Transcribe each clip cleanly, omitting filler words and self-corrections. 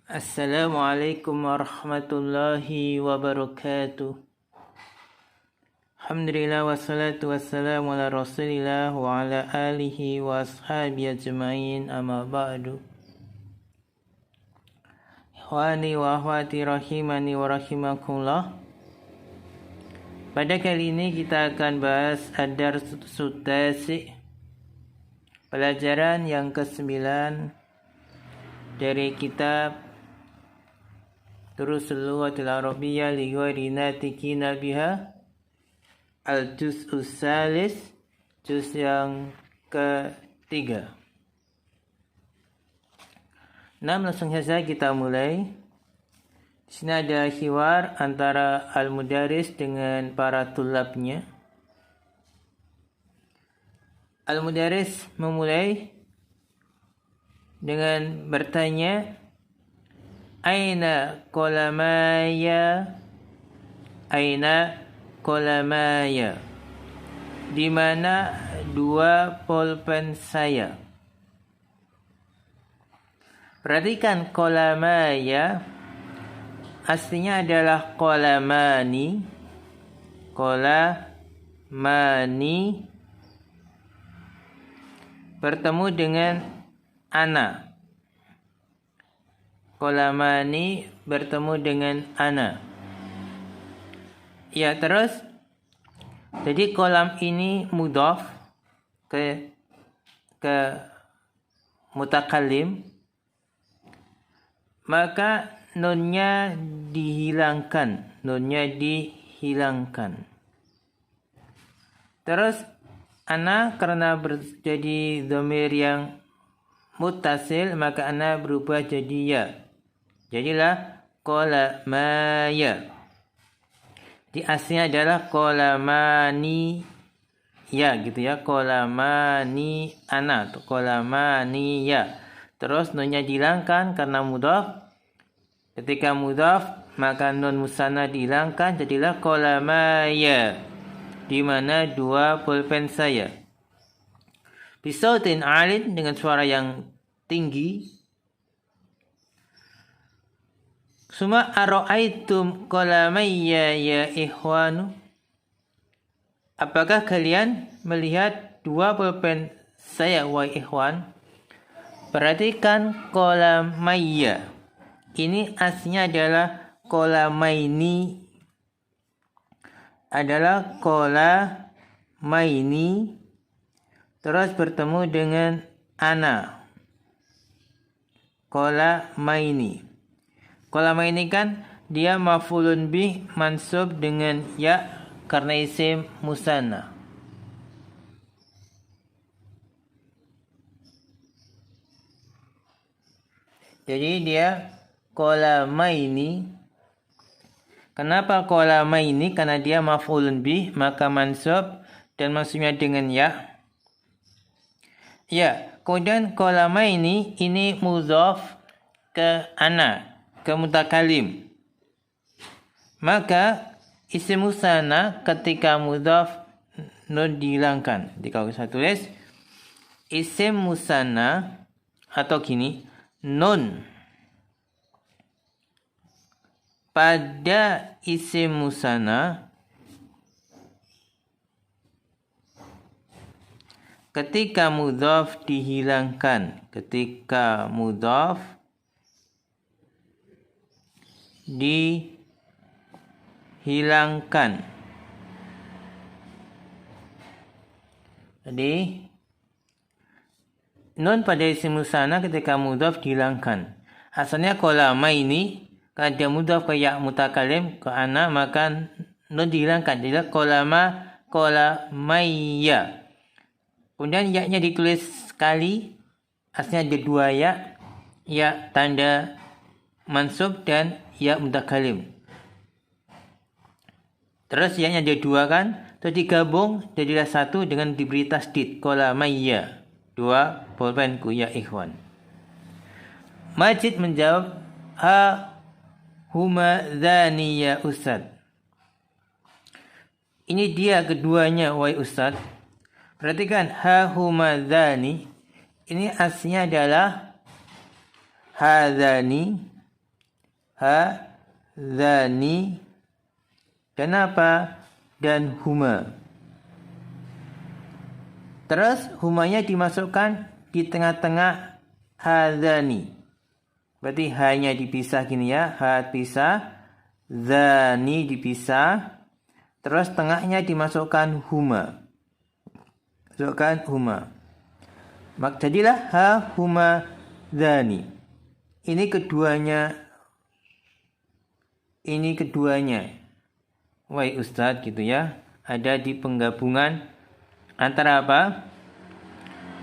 Assalamualaikum warahmatullahi wabarakatuh. Alhamdulillah wassalatu wassalamu ala rasulillah wa ala alihi wa ashabihi ajma'in, amma ba'du. Ikhwani wa akhwati rahimani wa rahimakumullah. Pada kali ini kita akan bahas Ad-Dars Sudasi, pelajaran yang ke-9 dari kitab Durusul Lughatil Arabiyyah li ghairi natikina biha, Al-Juz'us Salis, juz yang ke-3. Nah, langsung saja kita mulai. Di sini ada hiwar antara al-mudaris dengan para tulabnya. Al-mudaris memulai dengan bertanya, Aina qalamaya? Aina qalamaya? Di mana dua pulpen saya? Perhatikan qalamaya aslinya adalah qalamani. Qalamani bertemu dengan ana. Qalamani bertemu dengan ana. Ya, terus jadi kolam ini mudhaf ke mutakallim, maka nunnya dihilangkan. Terus ana karena jadi dhamir yang muttasil, maka ana berubah jadi ya. Jadilah qalamaya. Di aslinya adalah qalamani ya, gitu ya. Qalamani ana atau qalamani ya. Terus nunnya dihilangkan karena mudhaf. Ketika mudhaf maka nun musanna dihilangkan, jadilah qalamaya, di mana dua pulpen saya. Bisautin alin, dengan suara yang tinggi. Suma ara'aitum qalamayya ya ikhwanu? Apakah kalian melihat dua pulpen saya wahai ikhwan? Perhatikan qalamayya. Ini aslinya adalah qalamaini. Adalah qalamaini. Terus bertemu dengan ana. Qalamaini. Qalamaini kan dia maf'ulun bih mansub dengan ya karena isim musanna. Jadi dia qalamaini. Kenapa qalamaini? Karena dia maf'ulun bih, maka mansub dan maksudnya dengan ya. Ya, kemudian qalamaini ini mudhaf ke ana, ke mutakallim. Maka isim musanna ketika mudhaf nun dihilangkan. Jadi kalau saya tulis isim musanna atau gini, nun pada isim musanna ketika mudhaf dihilangkan. Ketika mudhaf dihilangkan. Jadi nun pada isim musanna ketika mudhaf dihilangkan. Asalnya qalamaini, karena dia mudhaf ke ya mutakallim, ke ana, maka nun dihilangkan. Jadi qalamayya. Kemudian ya-nya ditulis sekali, aslinya ada dua ya. Ya tanda mansub dan ya mutakallim. Terus ya-nya ada dua kan, terus digabung jadilah satu dengan diberi tasdid, qalamayya. Dua pulpenku ya ikhwan. Majid menjawab, ha huma dzani ya ustad. Ini dia keduanya wahai ustad. Perhatikan ha huma dzani. Ini aslinya adalah hadzani. hadzani dan apa? Dan huma. Terus humanya dimasukkan di tengah-tengah hadzani. Berarti hanya dipisah gini ya, ha pisah, zani dipisah, terus tengahnya dimasukkan huma. Masukkan huma. Maka jadilah ha huma zani. Ini keduanya. Wahai Ustadz gitu ya. Ada di penggabungan antara apa?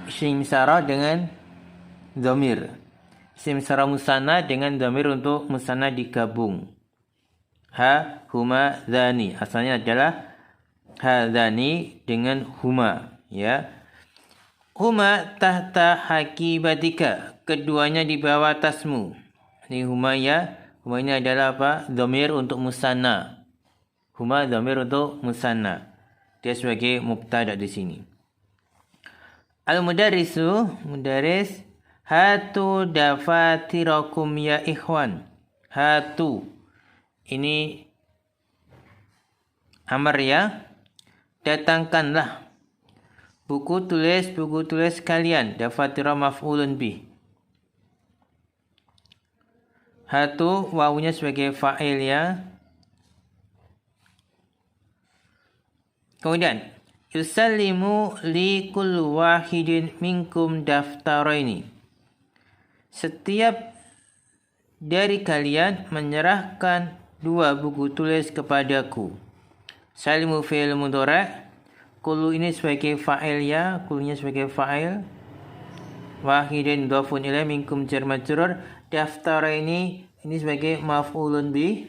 Isim syarah dengan dhamir. Isim syarah musanna dengan dhamir untuk musanna digabung. Ha huma zani. Asalnya adalah hadzani dengan huma, ya. Huma tahta hakibatika. Keduanya di bawah tasmu. Ini huma ya. Huma ini adalah apa? Dhamir untuk musanna. Huma dhamir untuk musanna. Dia sebagai mubtada di sini. Al-mudarrisu, mudarris, hatu dafatirakum ya ikhwan. Hatu. Ini amar ya. Datangkanlah buku tulis kalian. Dafatira maf'ulun bih. Hatu wawunya sebagai fa'il ya. Kemudian yusallimu li kullu wahidin minkum daftaraini. Setiap dari kalian menyerahkan 2 buku tulis kepadaku. Salimu fi'il mudhari'. Kullu ini sebagai fa'il ya, kullunya sebagai fa'il. Wahidin dhafun ilaih minkum jar majrur. Daftaraini ini sebagai maf'ulun bih.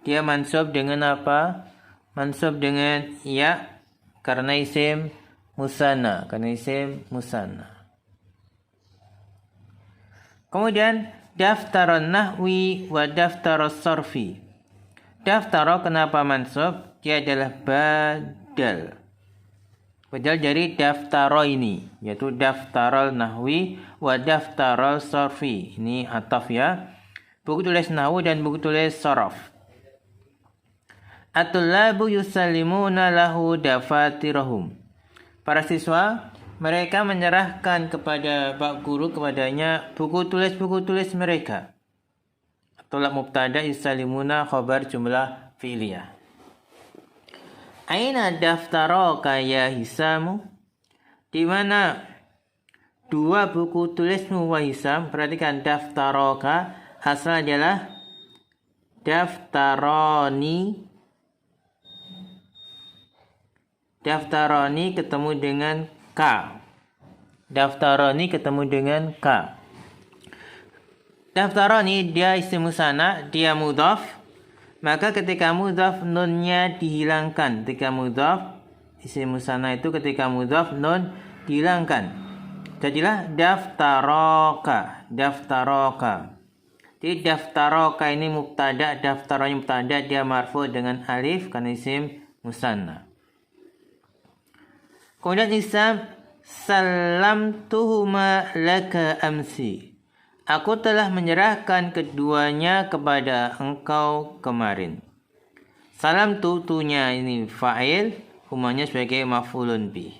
Dia mansub dengan apa? Mansub dengan ya karena isim musanna. Kemudian daftaron nahwi wa daftaros sarfi. Daftaro kenapa mansub? Dia adalah badal. Badal dari daftaro ini, yaitu daftarol nahwi wa daftarol sarfi. Ini ataf ya. Buku tulis nahwu dan buku tulis saraf. At-tullabu yusallimuna lahu dafatirahum. Para siswa, mereka menyerahkan kepada Pak Guru kepadanya buku tulis mereka. Tulab mubtada yusallimuna khabar jumlah fi'liyah. Aina daftaraka ya Hisamu? Di mana 2 buku tulismu wa Hisam? Perhatikan daftaraka asal adalah daftaroni. Daftaroni ketemu dengan K. Daftaroni ketemu dengan K. Daftaroni dia isim musanna, dia mudhaf. Maka ketika mudhaf nunnya dihilangkan. Ketika mudhaf isim musanna itu ketika mudhaf nun dihilangkan. Jadilah daftaraka. Jadi daftaraka ini mubtada, daftaroni mubtada, dia marfu dengan alif karena isim musanna. Kemudian isam salamtuhuma laka amsi. Aku telah menyerahkan keduanya kepada engkau kemarin. Salam tunya ini fa'il, humanya sebagai maf'ulun bih.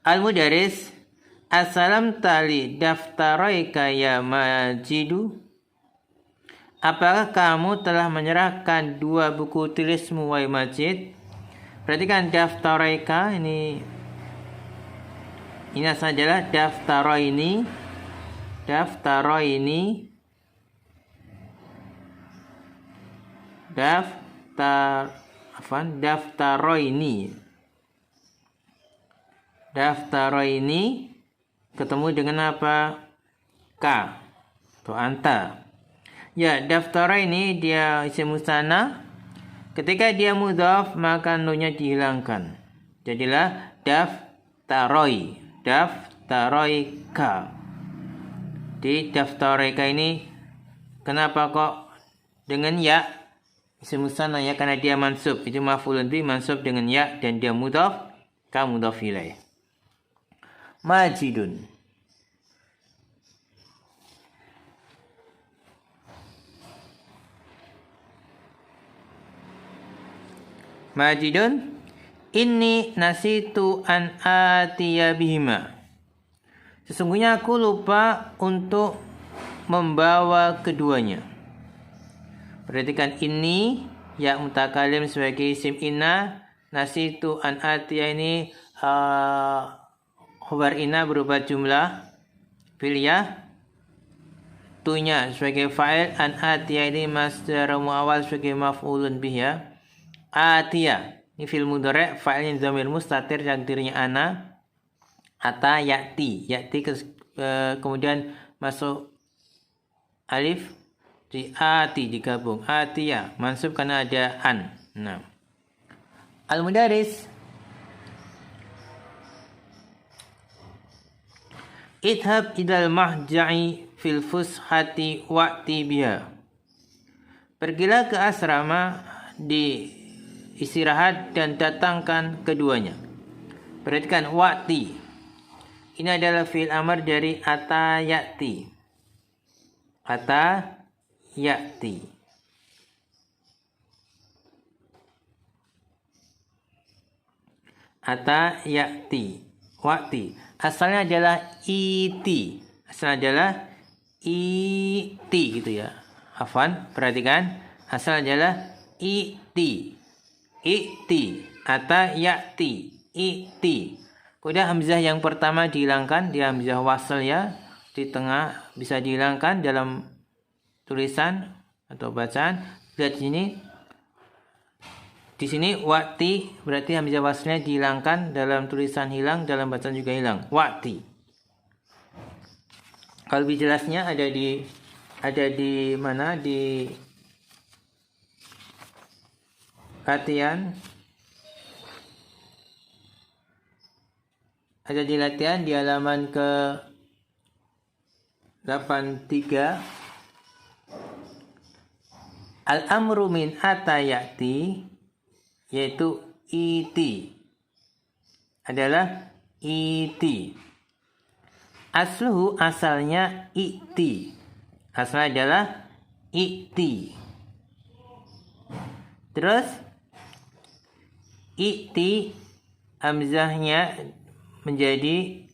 Al-mudarris, assalam tali daftaraika ya Majidu. Apakah kamu telah menyerahkan 2 buku tulismu wahai Majid? Perhatikan daftaraika ini sajalah daftaraini. Daftaroini ketemu dengan apa? K atau anta. Ya, daftaraini dia isim musanna. Ketika dia mudhaf maka nunnya dihilangkan. Jadilah daftaroika. Di daftarika ini kenapa kok dengan ya isim musanna ya, karena dia mansub, itu maf'ulun bih mansub dengan ya dan dia mudhaf ka mudhaf ilaih. Majidun. Majidun. Inni nasitu an atiya bihima. Sesungguhnya aku lupa untuk membawa keduanya. Perhatikan ini ya mutakalim sebagai isim inna. Nasitu an atiya ini khabar inna berupa jumlah fi'liyah. Tu-nya sebagai fa'il, an atiya ini masdar muawwal sebagai maf'ulun bih ya. Atiya ini fi'il mudhari', fa'ilnya dhamir mustatir takdirnya ana. Ata ya'ti, kemudian masuk alif di ati digabung. Atiya mansub karena ada an. Nah. Al-Mudaris. Idhab idal mahja'i fil fushati wa'ti biha. Pergilah ke asrama di istirahat dan datangkan keduanya. Perhatikan wa'ti. Ini adalah fi'il amr dari ata ya'ti. Ata ya'ti. Ata ya'ti. Wa'ti. Asalnya adalah iti. Asalnya adalah iti gitu ya. Afwan, perhatikan. Asalnya adalah iti. Iti. Ata ya'ti. Iti. Kemudian hamzah yang pertama dihilangkan, dia hamzah wasl ya. Di tengah bisa dihilangkan dalam tulisan atau bacaan. Lihat sini. Di sini wa'ti berarti hamzah waslnya dihilangkan, dalam tulisan hilang, dalam bacaan juga hilang. Wa'ti. Kalau lebih jelasnya ada di mana? Di latihan. Ada di latihan di halaman ke 83. Al-amru min ata ya'ti, yaitu iti, adalah iti. Asluhu asalnya iti. Asalnya adalah iti. Terus iti hamzahnya menjadi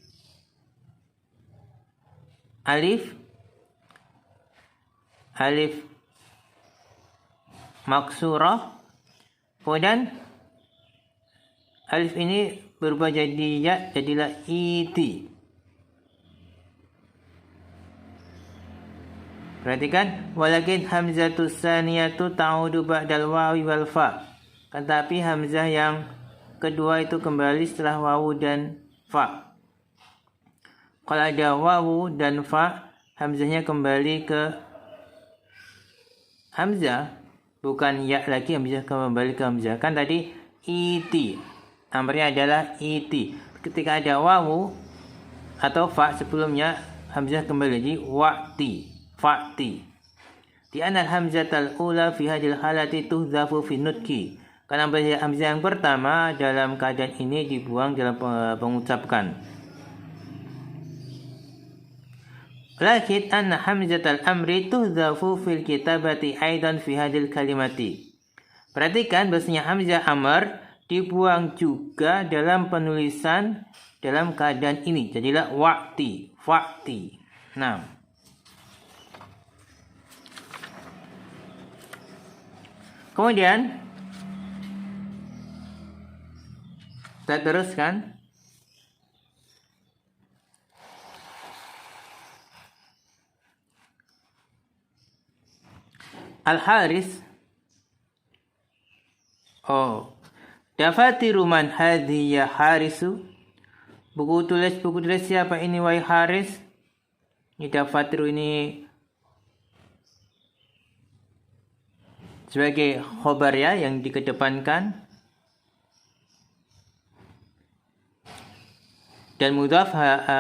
alif maksurah. Kemudian alif ini berubah jadi ya, jadilah iti. Perhatikan, walakin hamzatus saniyatu ta'udu ba'dal wawi wal fa. Tetapi hamzah yang kedua itu kembali setelah wawu dan fa. Kalau ada wawu dan fa, hamzahnya kembali ke hamzah, bukan ya lagi, hamzah kembali ke hamzah. Kan tadi iti, amrnya adalah iti. Ketika ada wawu atau fa sebelumnya, hamzah kembali jadi wa'ti, fa'ti. Di anal hamzatal ula fi hadil halati tuhdhafu fi nutki. Karena hamzah yang pertama dalam keadaan ini dibuang dalam pengucapkan. Lakin anna hamzatal amri tuhdhafu fil kitabati aidan fi hadil kalimati. Perhatikan bahasanya hamzah amr dibuang juga dalam penulisan dalam keadaan ini. Jadilah wa'ti, fa'ti. Nah. Kemudian kita teruskan. Al-Haris. Dafatiru man hadhi ya Harisu. Buku tulis siapa ini wahai Haris? Ini dafatiru ini sebagai khobar ya, yang dikedepankan. Dan mudhaf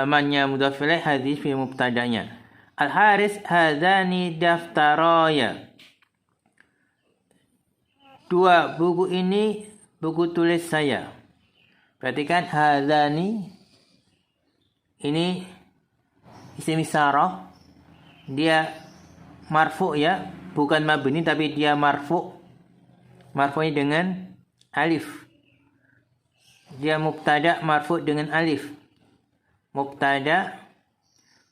mannya mudhaf ilaih, hadis fi mubtada'nya. Al-Haris hadani daftaraya. Dua buku ini buku tulis saya. Perhatikan hadani ini isim isyarah, dia marfu ya, bukan mabni tapi dia marfu. Marfu'nya dengan alif. Dia mubtada marfu dengan alif. Mubtada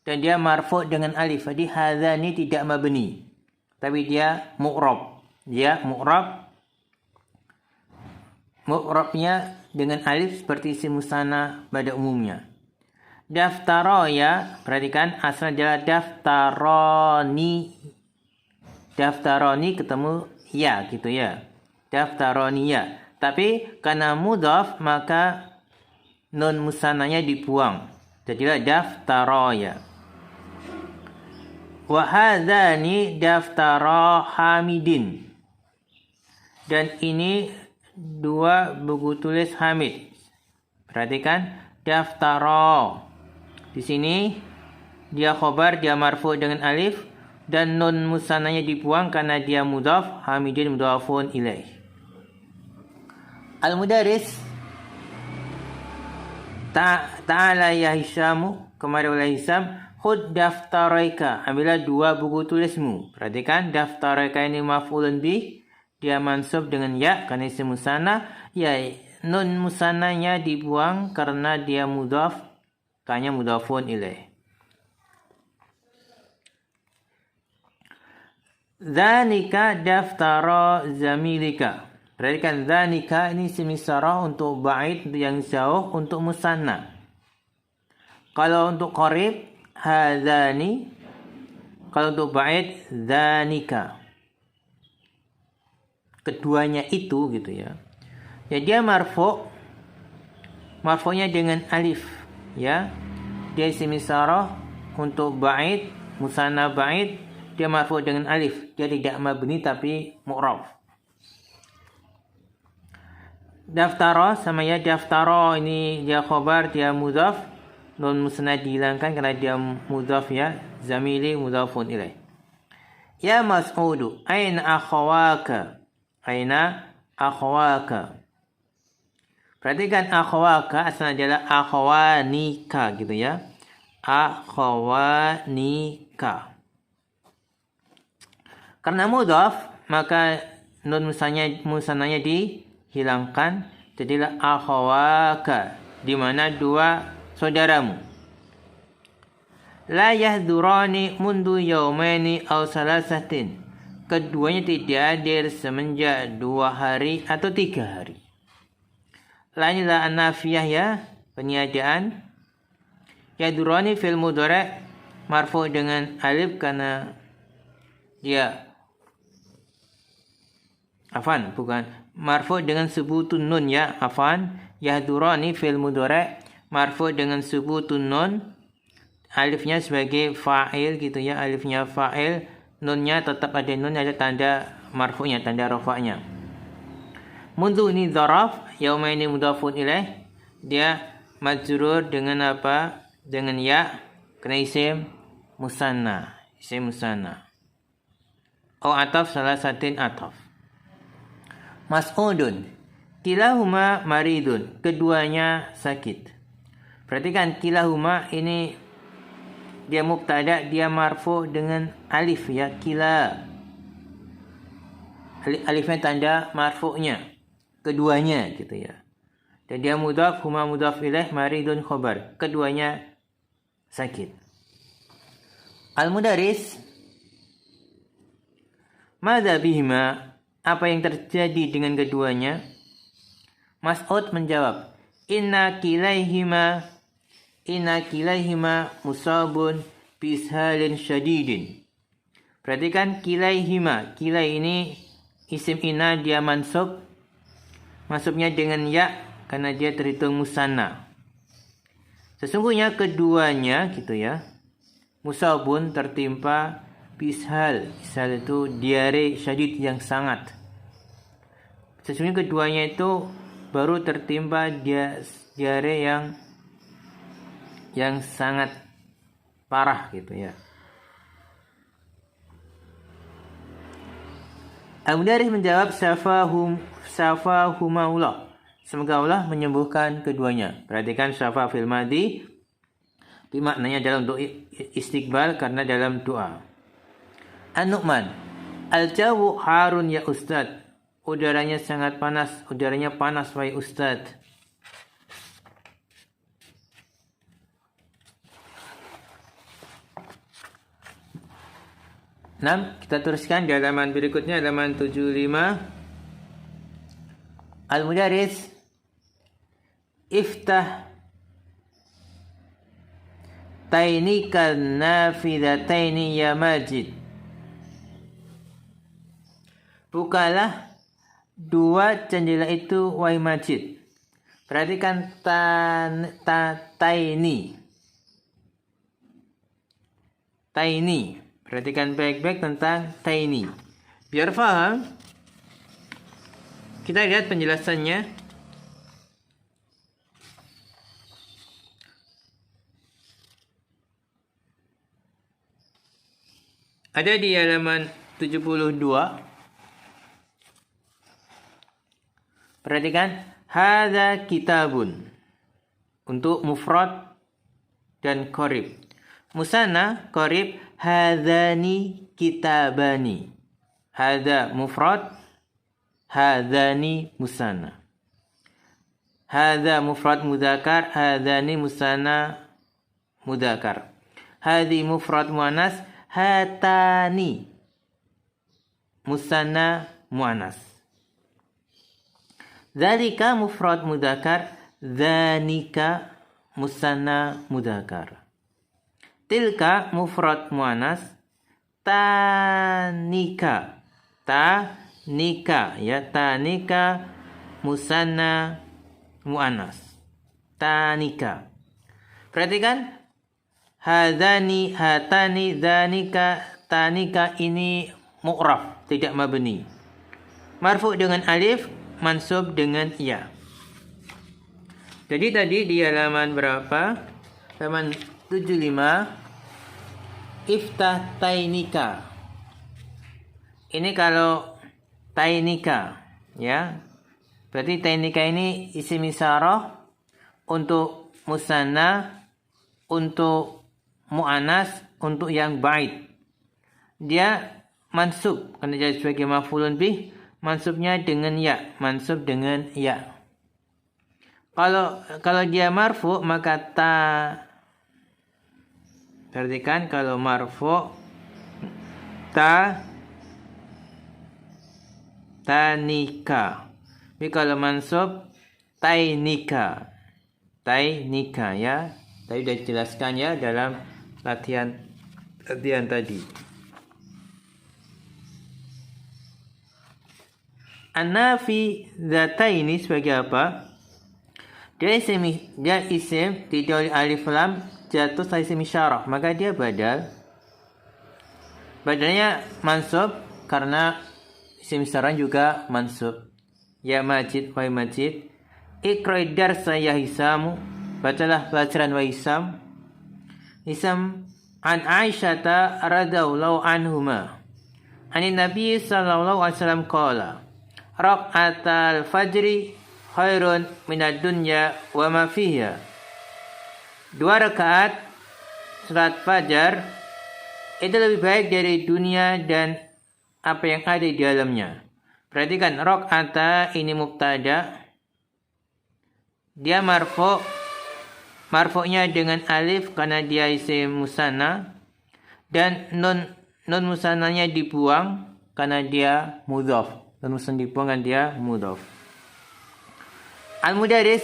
dan dia marfu dengan alif. Jadi hadza ini tidak mabni, tapi dia mu'rab. Dia mu'rab. Mu'rabnya dengan alif seperti isim musanna pada umumnya. Daftara ya, perhatikan asalnya adalah daftaroni. Daftaroni ketemu ya gitu ya. Daftaroni ya. Tapi karena mudhaf maka nun musannanya dibuang. Jadilah daftara ya. Wa hadzani daftara Hamidin. Dan ini dua buku tulis Hamid. Perhatikan daftara. Di sini dia khobar, dia marfu dengan alif dan nun musannanya dibuang karena dia mudhaf. Hamidin mudhafun ilaih. Al-Mudaris ta'ala ya Hisyamu, kemari oleh Hisyam, khud daftaraika, ambillah dua buku tulismu. Perhatikan daftaraika ini maf'ulun bih, dia mansub dengan ya karena isim musanna, ya nun musannanya dibuang karena dia mudhaf, kanya mudhafun ilaih. Dzanika daftara zamilika. Perhatikan dzanika ini isim isyarah untuk ba'id yang jauh, untuk musanna. Kalau untuk qarib hadzani, kalau untuk ba'id dzanika. Keduanya itu gitu ya. Ya dia marfu. Marfu'nya dengan alif ya. Dia isim isyarah untuk ba'id, musanna ba'id, dia marfu dengan alif. Dia tidak mabni tapi mu'rab. Daftara sama ya, daftara ini dia khobar, dia mudhaf, nun musnad dihilangkan karena dia mudhaf ya, zamili mudhafun ilaih. Ya Mas'udu, aina akhawaka? Aina akhawaka? Perhatikan akhawaka asalnya adalah akhawanika gitu ya. Akhawanika. Karena mudhaf maka nun musannanya dihilangkan, jadilah akhawaka, di mana dua saudaramu. La yahdurani mundu yaumaini aw salasatin. Keduanya tidak hadir semenjak 2 hari atau 3 hari. La inilah an-nafiyah ya, peniadaan. Yahdurani fil mudhari' marfu dengan alif karena dia marfu dengan subutun nun ya, yahdurani fil mudhari' marfu dengan subutun nun, alifnya sebagai fa'il gitu ya, alifnya fa'il, nunnya tetap ada nun, ada tanda marfu'nya, tanda rafa'nya. Mundu ini dzaraf, yauma ini mudhafun ilaih, dia majrur dengan apa? Dengan ya, kena isim musanna, atau ataf salah satin ataf. Mas'udun, kilahuma maridun, keduanya sakit. Perhatikan kilahuma ini dia mubtada, dia marfu dengan alif ya, kila. Alifnya tanda marfu'nya, keduanya gitu ya. Dan dia mudhaf, huma mudhaf ilaih, maridun khobar, keduanya sakit. Al-Mudaris, madza bihima, apa yang terjadi dengan keduanya? Mas'ud menjawab, inna kilaihima musabun bishalin syadidin. Perhatikan kilaihima, kilai ini isim inna, dia mansub, mansubnya dengan ya karena dia terhitung musanna. Sesungguhnya keduanya gitu ya, musabun tertimpa bishal. Ishal itu diare syadid yang sangat. Sesungguhnya keduanya itu baru tertimpa diare yang sangat parah gitu ya. Al-Mudaris menjawab, syafahumullah, semoga Allah menyembuhkan keduanya. Perhatikan syafa fil madhi Itu maknanya dalam doa istiqbal karena dalam doa. An-Nu'man, al-jawu harun ya Ustaz. Udaranya sangat panas, udaranya panas wahai Ustaz. Kita teruskan di halaman berikutnya, halaman 75. Al-Mudaris, iftah tainika nafidataini ya Majid. Bukalah dua jendela itu wahai Majid. Perhatikan taini. Taini. Perhatikan baik-baik tentang taini. Biar faham, kita lihat penjelasannya. Ada di halaman 72. Perhatikan, hadza kitabun untuk mufrad dan qarib. Musanna, qarib, hadzani kitabani. Hadza mufrad, hadzani musanna. Hadza mufrad mudzakkar, hadzani musanna mudzakkar. Hadzi mufrad muannas, hatani musanna muannas. Dzalika mufrad mudzakkar, dzanika musanna mudzakkar. Tilka mufrad muannas, tanika. Tanika ya, tanika musanna muannas. Tanika. Perhatikan, hadani, hatani, dzanika, tanika ini mu'raf, tidak mabni. Marfu dengan alif, mansub dengan ya. Jadi tadi di halaman berapa? Halaman 75. Iftah tainika. Ini kalau tainika ya. Berarti tainika ini isim isyarah untuk musanna, untuk mu'anas, untuk yang ba'id. Dia mansub karena jadi sebagai maf'ulun bih, mansubnya dengan ya, mansub dengan ya. Kalau dia marfu maka perhatikan, kalau marfu tanika. Tapi kalau mansub tainika. Tainika ya. Tadi sudah dijelaskan ya dalam latihan tadi. An-nafi dzataini sebagai apa? Dia isim didahului alif lam, jatuh setelah isim isyarah, maka dia badal. Badalnya mansub karena isim isyarah juga mansub. Ya Majid, wahai Majid. Iqra'i darsa ya Hisamu. Bacalah pelajaran wa Hisam. Hisam an Aisyata radhiyallahu anhuma. Anin Nabi sallallahu alaihi wasallam qala, raq'atal fajri khairun minad dunya wa ma fiha. 2 rakaat salat fajar itu lebih baik dari dunia dan apa yang ada di dalamnya. Perhatikan, raq'ata ini mubtada. Dia marfu'nya dengan alif karena dia isim musanna, dan nun musannanya dibuang karena dia mudhaf. Nun musanna dibuang karena dia mudhaf. Al-Mudaris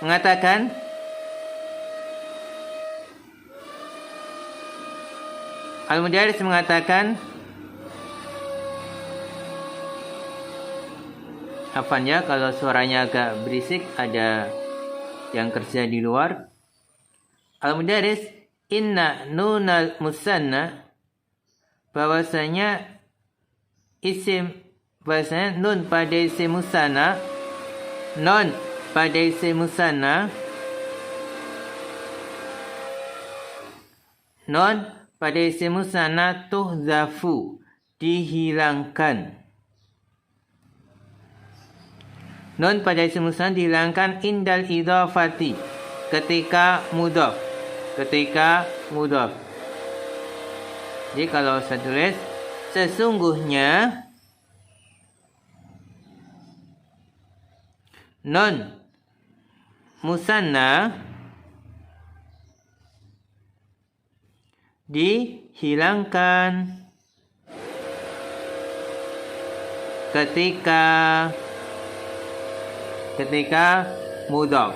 mengatakan, apaan ya, kalau suaranya agak berisik, ada yang kerja di luar. Al-Mudaris, inna nunal musanna, bahwasanya nun pada isim musanna, tuhzafu, dihilangkan. Nun pada isim musanna dihilangkan indal idhafati, ketika mudhaf. ketika mudhaf. Jadi kalau saya tulis sesungguhnya non musanna dihilangkan ketika mudhaf.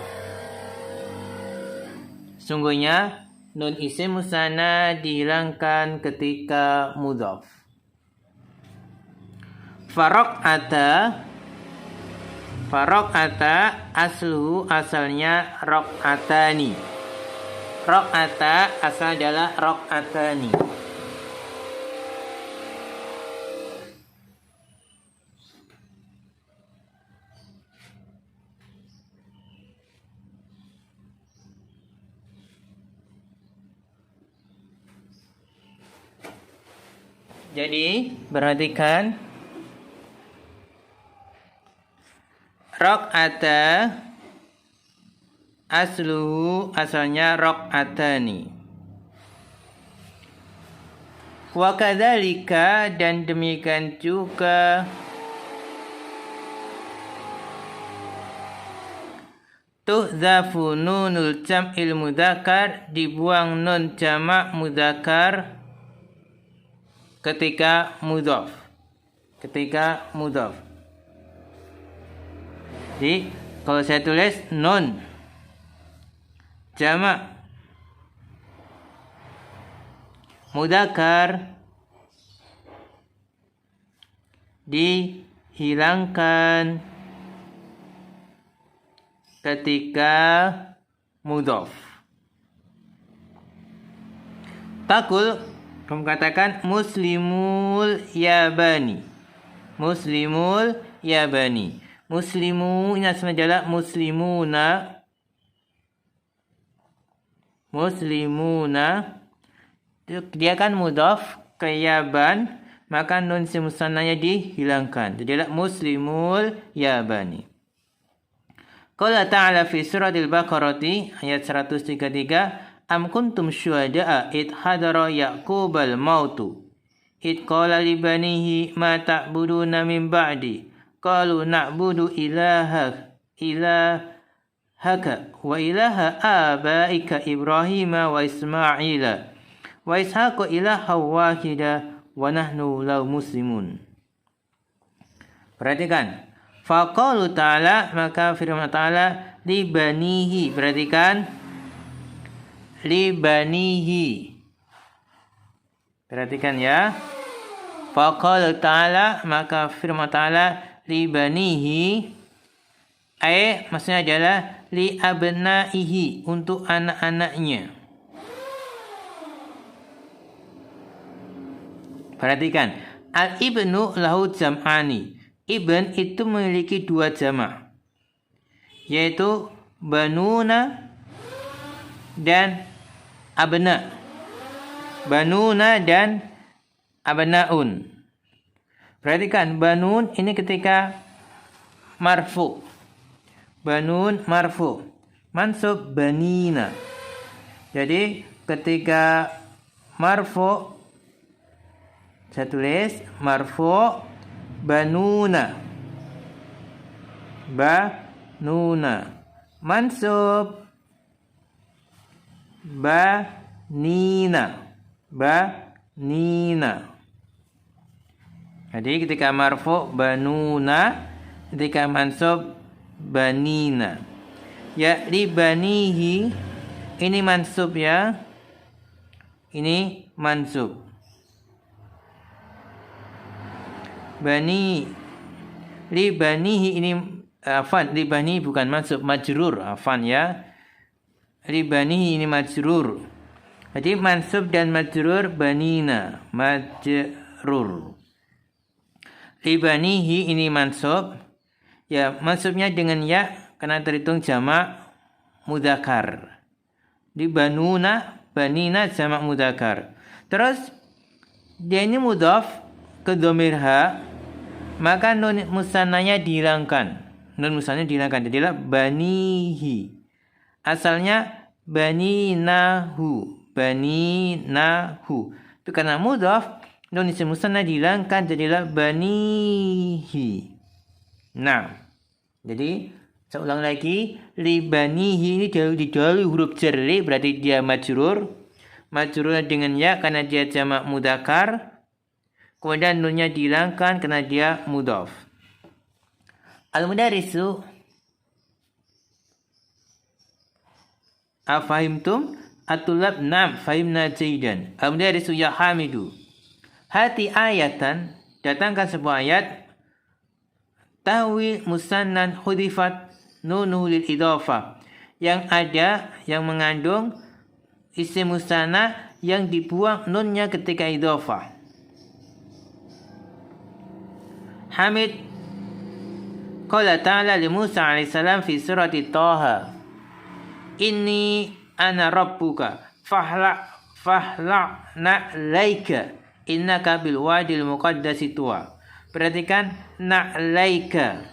Sungguhnya nun isim musanna dihilangkan ketika mudhaf. Faraq'ata asalnya raq'atani. Raq'ata asal adalah raq'atani. Jadi perhatikan raq'ata asalnya raq'atani. Wa kadzalika dan demikian juga tuhzafu nunul jam'il mudzakkar, dibuang nun jamak mudzakkar ketika mudhaf. Jadi kalau saya tulis nun jamak mudzakkar dihilangkan ketika mudhaf. Takul, kamu katakan muslimul yabani. Muslimu ini asal adalah muslimuna. Dia kan mudhaf ke yaban, maka nun musananya dihilangkan. Jadi adalah muslimul yabani. Qala ta'ala fi suratil Baqarati ayat 133, am kuntum syuhada'a id hadara yaqubal mautu id qala li banihi ma ta'buduna min ba'di qalu na'budu ilahaka wa ilaha abaika Ibrahima wa Ismaila wa Ishaqa ilaha wahida wa nahnu lahu muslimun. Perhatikan, faqalu ta'ala, maka firman ta'ala li banihi. Perhatikan, li banihi. Perhatikan ya. Faqalu ta'ala, maka firman ta'ala li banihi, maksudnya adalah li abnaihi, untuk anak-anaknya. Perhatikan, al-ibnu lahu jam'ani. Ibn itu memiliki dua jamak, yaitu banuna dan abna. Banuna dan abnaun. Perhatikan, banun ini ketika marfu. Banun marfu. Mansub banina. Jadi ketika marfu, saya tulis marfu banuna. Mansub banina. Jadi ketika marfu banuna, ketika mansub banina. Ya, li banihi ini mansub ya. Ini mansub. Li banihi ini li banihi bukan mansub, majrur, ya. Li banihi ini majrur. Jadi mansub dan majrur banina, majrur. Li banihi ini mansub. Ya, mansubnya dengan ya karena terhitung jamak mudzakkar. Di banuna, banina jamak mudzakkar. Terus dia ini mudhaf ke dhamir ha, maka nun musannanya dihilangkan. Jadilah banihi. Asalnya baninahu. Baninahu. Itu karena mudhaf, nun isim musanna dihilangkan jadilah banihi. Nah, jadi saya ulang lagi, li banihi ini didahului huruf jarri berarti dia majrur. Majrurnya dengan ya karena dia jamak mudzakkar. Kemudian nunnya dihilangkan karena dia mudhaf. Al-mudarrisu afahimtum? At-tulab na'am fahimna jaydan. Al-mudarrisu ya hamidu. Hati ayatan, datangkan sebuah ayat tahwi musannan hudifat nunuhu lil idhafah, yang ada yang mengandung isim musanna yang dibuang nunnya ketika idhafah. Hamid qala ta'ala li Musa alaihissalam fi surati Taha, inni ana rabbuka fahla'na laika innaka bil wadil muqaddasi tuwa. Perhatikan na'laika.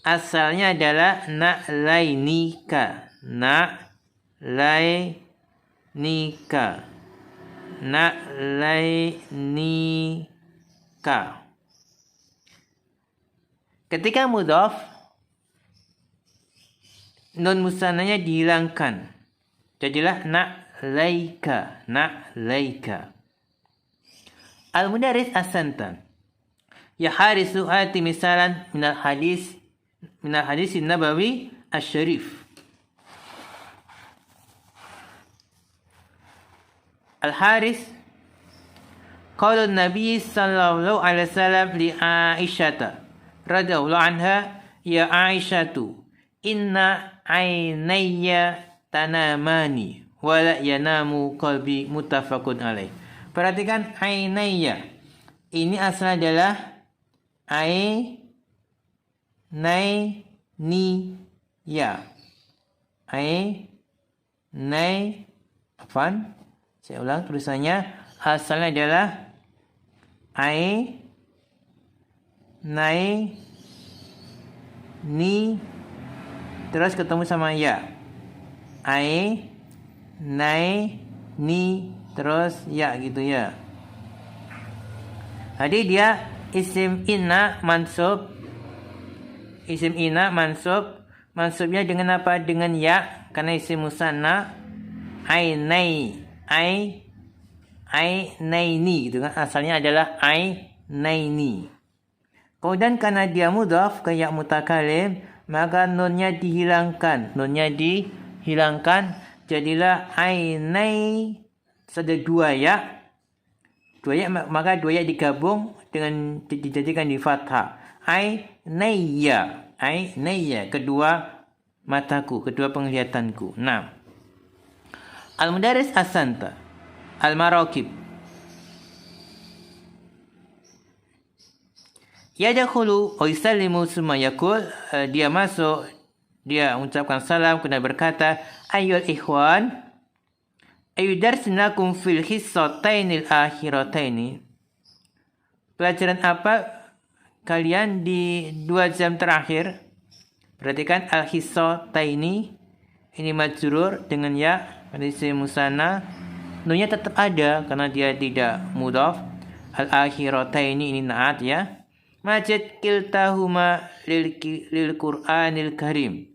Asalnya adalah na'lainika. Na'lainika. Na'lainika. Ketika mudhaf, nun musannanya dihilangkan. Jadilah na'laika. Na'laika. Al-mudarris as-santan. Ya harisu ati misalan minal hadis nabawi asy-syarif. Al-Haris qala Nabi sallallahu alaihi wasallam li Aisyah radhiyallahu anha, ya Aisyatu inna ainayya tanamani wa la yanamu qalbi, muttafaqun alaih. Perhatikan ainayya. Ini asalnya adalah ainayniya. Saya ulang tulisannya. Asalnya adalah ni terus ketemu sama ya. Ni terus ya gitu ya. Jadi dia isim inna mansub. Isim inna mansub. Mansubnya dengan apa? Dengan ya. Karena isim musanna. Ainaini gitu kan. Asalnya adalah ainaini. Kemudian karena dia mudhaf ke ya mutakalim, maka nunnya dihilangkan. Jadilah ainai. Ada dua ya. Maka dua ya digabung dengan dijadikan di fathah. Ainayya, kedua mataku, kedua penglihatanku. Nah, al-mudarris as-santa, al-maraqib. Yadkhulu wa yusallimu summa yaqul, dia masuk, dia mengucapkan salam, kemudian berkata, ayyuhal ikhwan, ayudarsnakum fil hissatainil akhirataini. Pelajaran apa kalian di 2 jam terakhir? Perhatikan al-hissataini, ini majrur dengan ya, isim musanna. Nunnya tetap ada karena dia tidak mudhaf. Al-akhirataini ini naat ya. Majid kiltahuma lil Qur'anil Karim.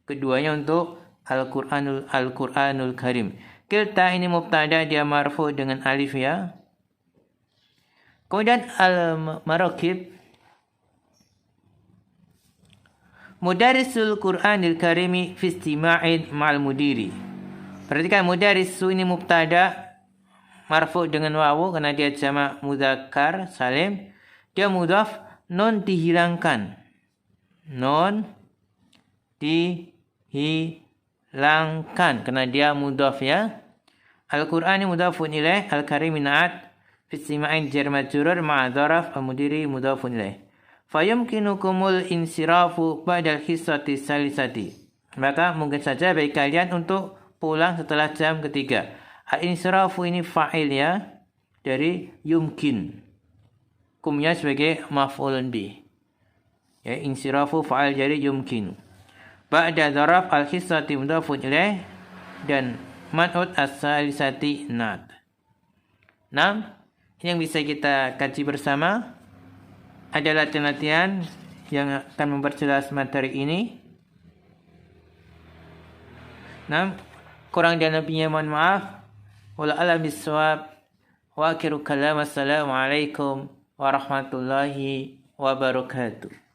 Keduanya untuk Al-Qur'anul Karim. Kilta ini mubtada, dia marfu dengan alif ya. Kemudian al-maraqib. Mudarrisul Qur'anil Karimi fi istima'in ma'al mudiri. Perhatikan mudarrisu ini mubtada marfu dengan wawu karena dia jamak mudzakkar salim. Dia mudhaf, nun dihilangkan. Nun dihilangkan karena dia mudhaf ya. Al-Qur'ani mudhafun ilaih, al-Karim na'at, fi istima'in jar majrur ma'a dzaraf, al-mudiri mudhafun ilaih. Fayumkinukumul insirafu ba'dal hissati salisati. Maka mungkin saja bagi kalian untuk pulang setelah jam ketiga. Al-insirafu ini fa'il ya, dari yumkin. Hukumnya sebagai maf'ulun bih. Ya, insirafu fa'il dari yumkin. Ba'da dzaraf al-hissati mudhafun ilaih, dan mad'ud as-salisati nat. 6. Yang bisa kita kaji bersama adalah latihan yang akan memperjelas materi ini. 6. Kurang dan lebihnya mohon maaf. Wallahu a'lam bishawab. Wa akhiru kalam. Assalamualaikum warahmatullahi wabarakatuh.